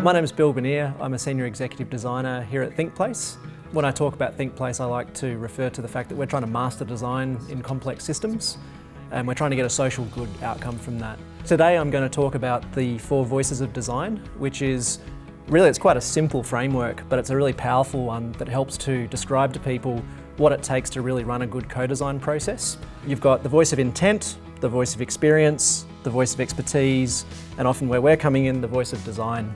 My name is Bill Bannear. I'm a Senior Executive Designer here at ThinkPlace. When I talk about ThinkPlace, I like to refer to the fact that we're trying to master design in complex systems, and we're trying to get a social good outcome from that. Today I'm going to talk about the 4 voices of design, which is really, it's quite a simple framework, but it's a really powerful one that helps to describe to people what it takes to really run a good co-design process. You've got the voice of intent, the voice of experience, the voice of expertise, and often where we're coming in, the voice of design.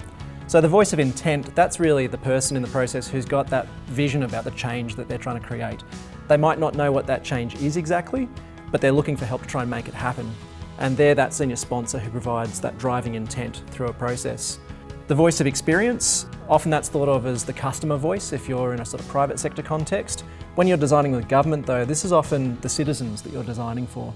So the voice of intent, that's really the person in the process who's got that vision about the change that they're trying to create. They might not know what that change is exactly, but they're looking for help to try and make it happen. And they're that senior sponsor who provides that driving intent through a process. The voice of experience, often that's thought of as the customer voice if you're in a sort of private sector context. When you're designing with government though, this is often the citizens that you're designing for.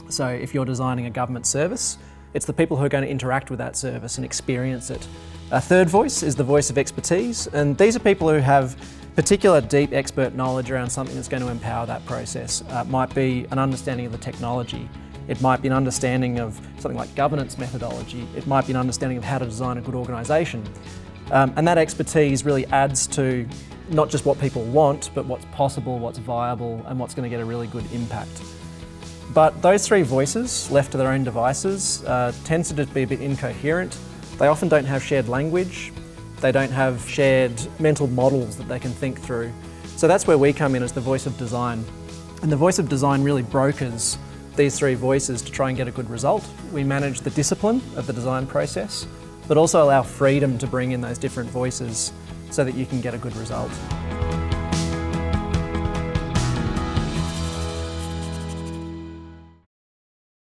So if you're designing a government service, it's the people who are going to interact with that service and experience it. A third voice is the voice of expertise, and these are people who have particular deep expert knowledge around something that's going to empower that process. It might be an understanding of the technology. It might be an understanding of something like governance methodology. It might be an understanding of how to design a good organisation. And that expertise really adds to not just what people want, but what's possible, what's viable, and what's going to get a really good impact. But those 3 voices, left to their own devices, tend to just be a bit incoherent. They often don't have shared language. They don't have shared mental models that they can think through. So that's where we come in as the voice of design. And the voice of design really brokers these 3 voices to try and get a good result. We manage the discipline of the design process, but also allow freedom to bring in those different voices so that you can get a good result.